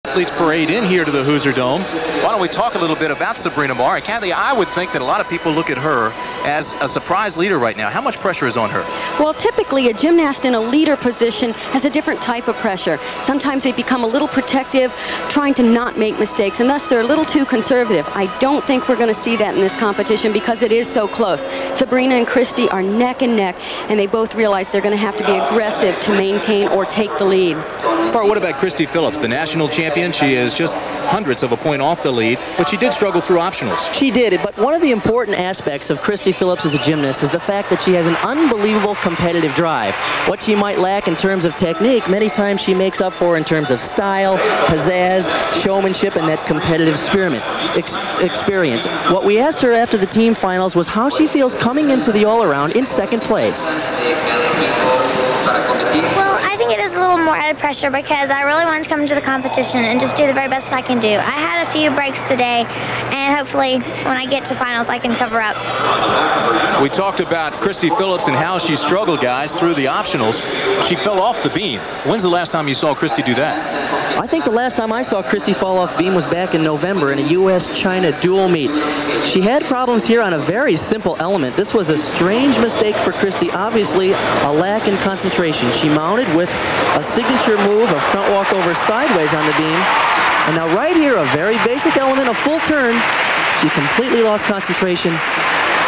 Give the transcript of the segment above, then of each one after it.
Athletes parade in here to the Hoosier Dome. Why don't we talk a little bit about Sabrina Marr? And Kathy, I would think that a lot of people look at her as a surprise leader right now. How much pressure is on her? Well, typically a gymnast in a leader position has a different type of pressure. Sometimes they become a little protective, trying to not make mistakes, and thus they're a little too conservative. I don't think we're going to see that in this competition because it is so close. Sabrina and Christy are neck and neck, and they both realize they're going to have to be aggressive to maintain or take the lead. Or what about Christy Phillips, the national champion? She is just hundredths of a point off the lead, but she did struggle through optionals. She did, but one of the important aspects of Christy Phillips as a gymnast is the fact that she has an unbelievable competitive drive. What she might lack in terms of technique, many times she makes up for in terms of style, pizzazz, showmanship, and that competitive experience. What we asked her after the team finals was how she feels coming into the all-around in second place. Well, I think it is a little more added pressure because I really wanted to come into the competition and just do the very best I can do. I had a few breaks today, and hopefully when I get to finals I can cover up. We talked about Christy Phillips and how she struggled, guys, through the optionals. She fell off the beam. When's the last time you saw Christy do that? I think the last time I saw Christy fall off beam was back in November in a U.S.-China dual meet. She had problems here on a very simple element. This was a strange mistake for Christy, obviously a lack in concentration. She mounted with a signature move, a front walkover sideways on the beam. And now right here, a very basic element, a full turn. She completely lost concentration.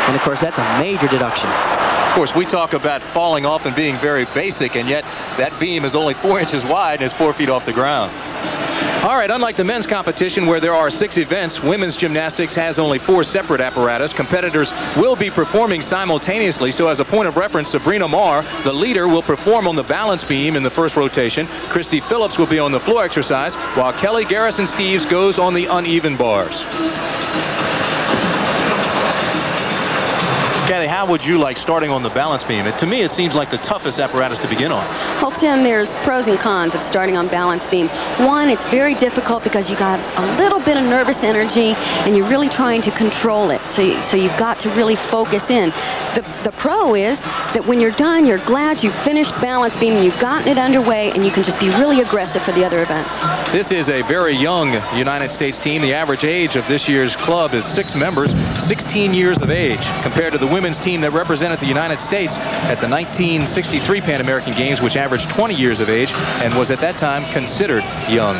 And of course, that's a major deduction. Of course, we talk about falling off and being very basic, and yet that beam is only 4 inches wide and is 4 feet off the ground. All right, unlike the men's competition where there are 6 events, women's gymnastics has only 4 separate apparatus. Competitors will be performing simultaneously, so as a point of reference, Sabrina Marr, the leader, will perform on the balance beam in the first rotation. Christy Phillips will be on the floor exercise, while Kelly Garrison-Steeves goes on the uneven bars. Kathy, how would you like starting on the balance beam? To me, it seems like the toughest apparatus to begin on. Well, Tim, there's pros and cons of starting on balance beam. One, it's very difficult because you got a little bit of nervous energy and you're really trying to control it. So you've got to really focus in. The pro is that when you're done, you're glad you finished balance beam and you've gotten it underway and you can just be really aggressive for the other events. This is a very young United States team. The average age of this year's club is 6 members, 16 years of age, compared to the women's team that represented the United States at the 1963 Pan American Games, which averaged 20 years of age and was at that time considered young.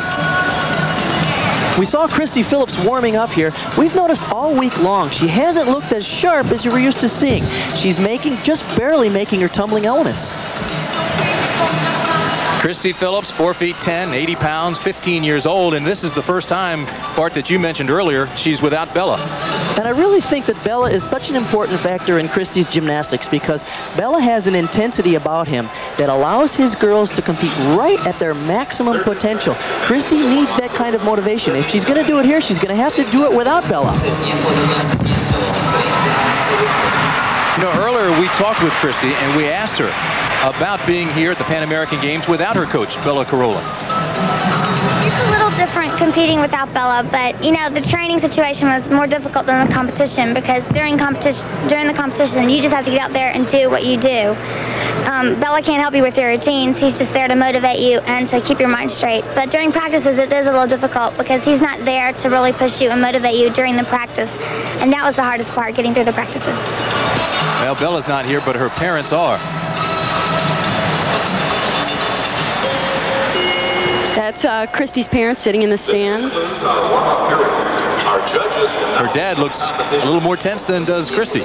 We saw Christy Phillips warming up here. We've noticed all week long she hasn't looked as sharp as you were used to seeing. She's just barely making her tumbling elements. Christy Phillips, 4 feet 10, 80 pounds, 15 years old, and this is the first time, Bart, that you mentioned earlier, she's without Bella. And I really think that Bella is such an important factor in Christy's gymnastics because Bella has an intensity about him that allows his girls to compete right at their maximum potential. Christy needs that kind of motivation. If she's going to do it here, she's going to have to do it without Bella. You know, earlier we talked with Christy and we asked her about being here at the Pan American Games without her coach, Bella Carolla. It's a little different competing without Bella, but you know, the training situation was more difficult than the competition because during the competition, you just have to get out there and do what you do. Bella can't help you with your routines. He's just there to motivate you and to keep your mind straight. But during practices, it is a little difficult because he's not there to really push you and motivate you during the practice. And that was the hardest part, getting through the practices. Well, Bella's not here, but her parents are. That's Christy's parents sitting in the stands. Her dad looks a little more tense than does Christy.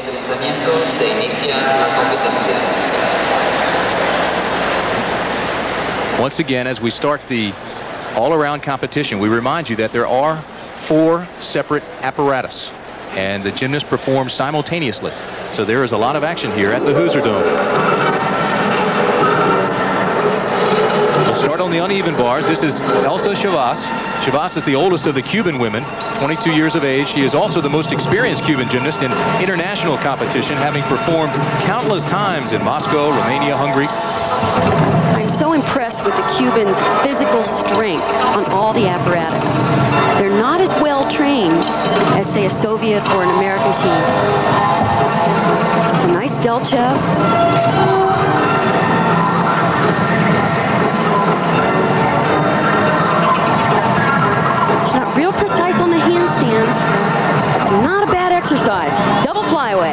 Once again, as we start the all-around competition, we remind you that there are 4 separate apparatus, and the gymnasts perform simultaneously. So there is a lot of action here at the Hoosier Dome. Start on the uneven bars. This is Elsa Chavas. Chavas is the oldest of the Cuban women, 22 years of age. She is also the most experienced Cuban gymnast in international competition, having performed countless times in Moscow, Romania, Hungary. I'm so impressed with the Cubans' physical strength on all the apparatus. They're not as well trained as, say, a Soviet or an American team. It's a nice Delchev. She's not real precise on the handstands. It's not a bad exercise. Double flyaway.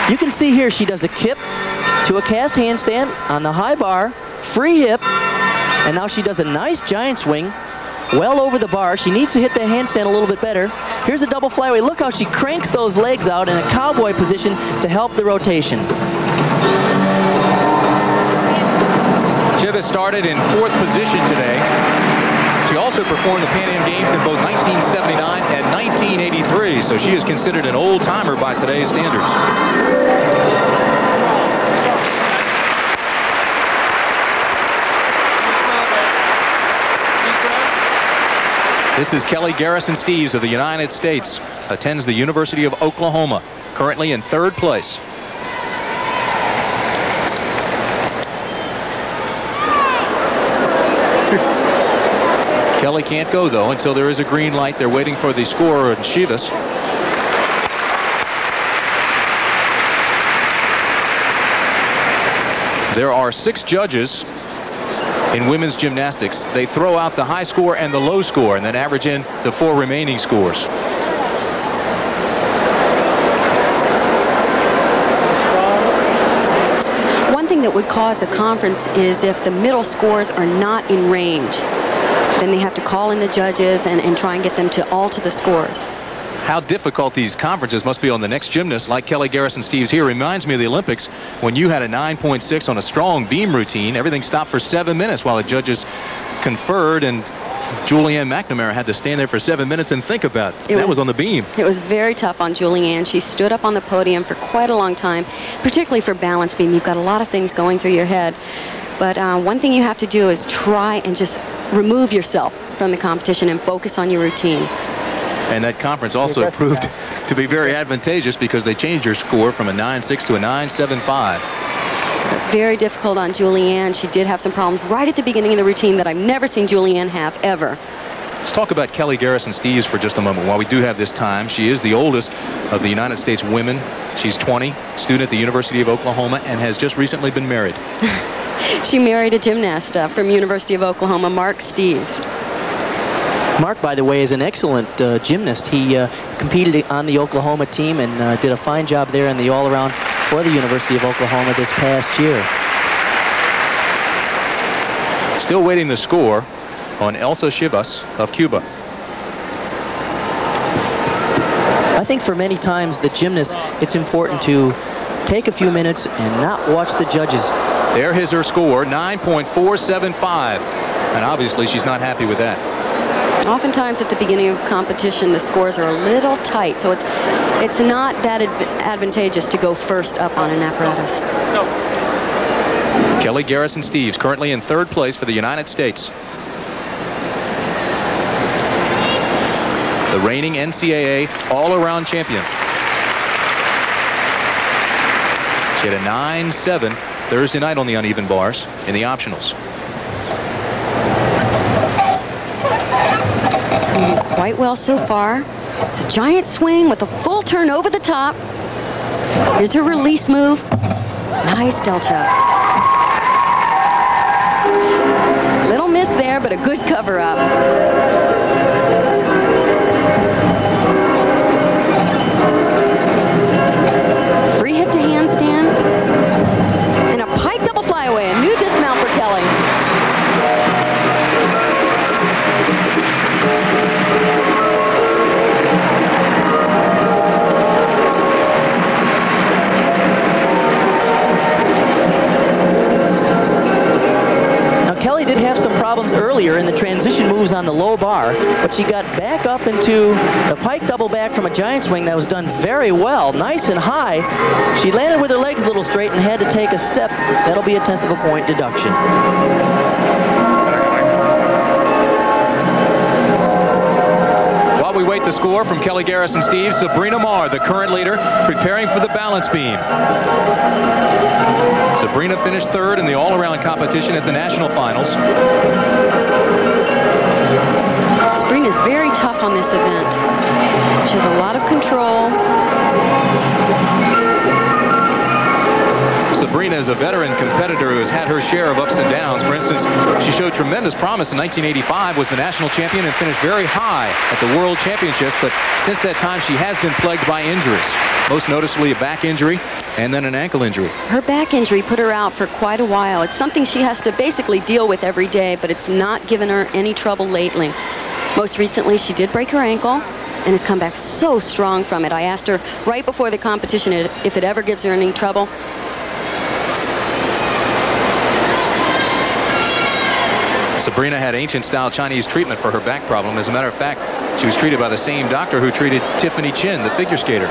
You can see here she does a kip to a cast handstand on the high bar, free hip, and now she does a nice giant swing well over the bar. She needs to hit that handstand a little bit better. Here's a double flyaway. Look how she cranks those legs out in a cowboy position to help the rotation. Chivas started in 4th position today. She also performed the Pan Am Games in both 1979 and 1983, so she is considered an old-timer by today's standards. This is Kelly Garrison-Steeves of the United States, attends the University of Oklahoma, currently in 3rd place. Kelly can't go, though, until there is a green light. They're waiting for the scorer in Chivas. There are 6 judges in women's gymnastics. They throw out the high score and the low score and then average in the 4 remaining scores. One thing that would cause a conference is if the middle scores are not in range. Then they have to call in the judges and try and get them to alter the scores. How difficult these conferences must be on the next gymnast like Kelly Garrison-Steeves here. Reminds me of the Olympics when you had a 9.6 on a strong beam routine. Everything stopped for 7 minutes while the judges conferred, and Julianne McNamara had to stand there for 7 minutes and think about it. That was on the beam. It was very tough on Julianne. She stood up on the podium for quite a long time, particularly for balance beam. You've got a lot of things going through your head. But one thing you have to do is try and just remove yourself from the competition and focus on your routine. And that conference also proved to be very advantageous because they changed your score from a 9.6 to a 9.75. Very difficult on Julianne. She did have some problems right at the beginning of the routine that I've never seen Julianne have ever. Let's talk about Kelly Garrison-Steeves for just a moment while we do have this time. She is the oldest of the United States women. She's 20, student at the University of Oklahoma, and has just recently been married. She married a gymnast from University of Oklahoma, Mark Steeves. Mark, by the way, is an excellent gymnast. He competed on the Oklahoma team and did a fine job there in the all-around for the University of Oklahoma this past year. Still waiting the score on Elsa Chivas of Cuba. I think for many times the gymnast, it's important to take a few minutes and not watch the judges. There is her score, 9.475. And obviously she's not happy with that. Oftentimes at the beginning of competition, the scores are a little tight, so it's not that advantageous to go first up on an apparatus. Kelly Garrison-Steeves currently in 3rd place for the United States. The reigning NCAA all-around champion. She had a 9.7 Thursday night on the uneven bars in the optionals. Quite well so far. It's a giant swing with a full turn over the top. Here's her release move. Nice delta. Little miss there, but a good cover up. Free hip to handstand. And a pike double flyaway, a new dismount for Kelly. Kelly did have some problems earlier in the transition moves on the low bar, but she got back up into the pike double back from a giant swing that was done very well, nice and high. She landed with her legs a little straight and had to take a step. That'll be a 1/10 of a point deduction. While we wait the score from Kelly Garrison-Steeves, Sabrina Marr, the current leader, preparing for the balance beam. Sabrina finished 3rd in the all-around competition at the national finals. Sabrina's very tough on this event. She has a lot of control. Sabrina is a veteran competitor who has had her share of ups and downs. For instance, she showed tremendous promise in 1985, was the national champion, and finished very high at the World Championships. But since that time, she has been plagued by injuries, most noticeably a back injury and then an ankle injury. Her back injury put her out for quite a while. It's something she has to basically deal with every day, but it's not given her any trouble lately. Most recently, she did break her ankle and has come back so strong from it. I asked her right before the competition if it ever gives her any trouble. Sabrina had ancient-style Chinese treatment for her back problem. As a matter of fact, she was treated by the same doctor who treated Tiffany Chin, the figure skater.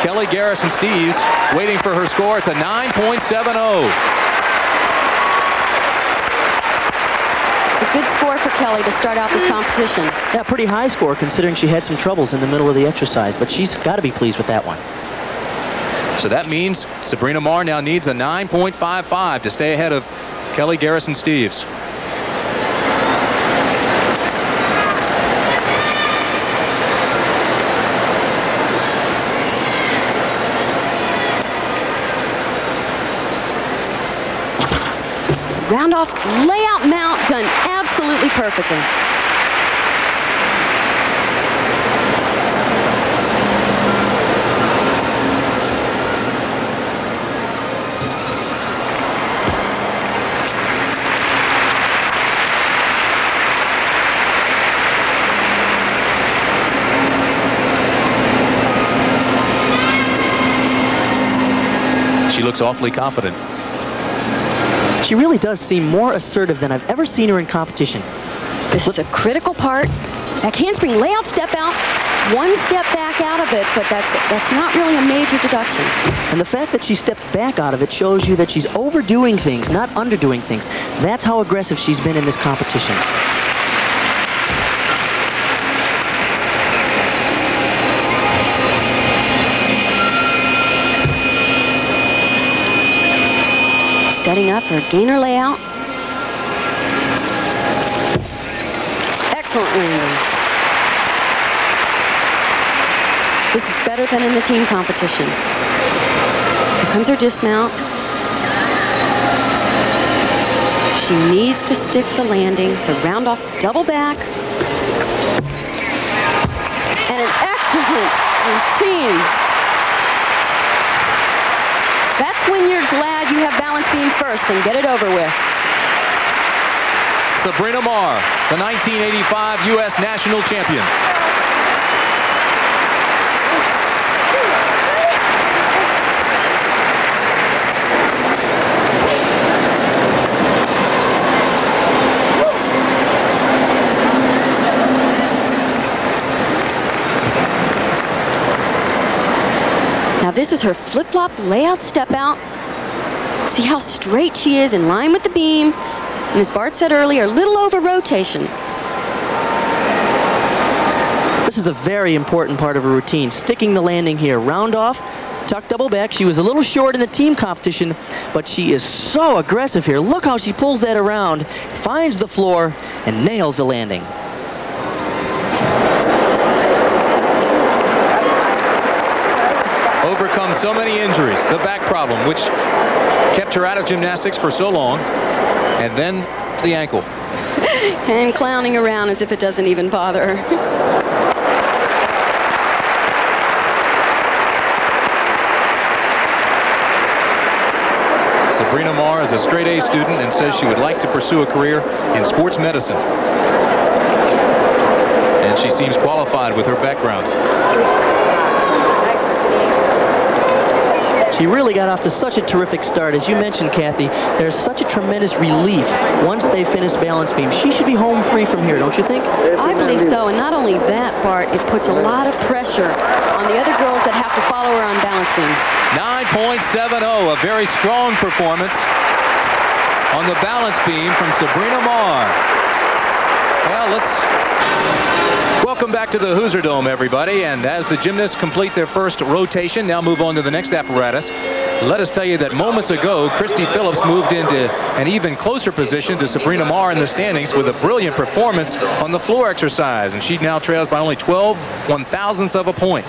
Kelly Garrison-Steeves waiting for her score. It's a 9.70. It's a good score for Kelly to start out this competition. Yeah, pretty high score considering she had some troubles in the middle of the exercise, but she's got to be pleased with that one. So that means Sabrina Marr now needs a 9.55 to stay ahead of Kelly Garrison-Steeves. Round off, layout mount done absolutely perfectly. She looks awfully confident. She really does seem more assertive than I've ever seen her in competition. This is a critical part. Back handspring, layout, step out. One step back out of it, but that's not really a major deduction. And the fact that she stepped back out of it shows you that she's overdoing things, not underdoing things. That's how aggressive she's been in this competition. Setting up for a gainer layout. Excellent landing. This is better than in the team competition. Here comes her dismount. She needs to stick the landing to round off double back. And an excellent routine. That's when you're glad you have balance beam first and get it over with. Sabrina Marr, the 1985 U.S. national champion. Now this is her flip-flop layout step out. See how straight she is in line with the beam. And as Bart said earlier, a little over rotation. This is a very important part of her routine, sticking the landing here. Round off, tuck double back. She was a little short in the team competition, but she is so aggressive here. Look how she pulls that around, finds the floor, and nails the landing. Overcome so many injuries, the back problem, which kept her out of gymnastics for so long, and then the ankle. And clowning around as if it doesn't even bother her. Sabrina Marr is a straight A student and says she would like to pursue a career in sports medicine. And she seems qualified with her background. She really got off to such a terrific start. As you mentioned, Kathy, there's such a tremendous relief once they finish balance beam. She should be home free from here, don't you think? I believe so, and not only that, Bart, it puts a lot of pressure on the other girls that have to follow her on balance beam. 9.70, a very strong performance on the balance beam from Sabrina Marr. Well, let's welcome back to the Hoosier Dome, everybody. And as the gymnasts complete their first rotation, now move on to the next apparatus. Let us tell you that moments ago, Christy Phillips moved into an even closer position to Sabrina Marr in the standings with a brilliant performance on the floor exercise, and she now trails by only 12 1/1000ths of a point.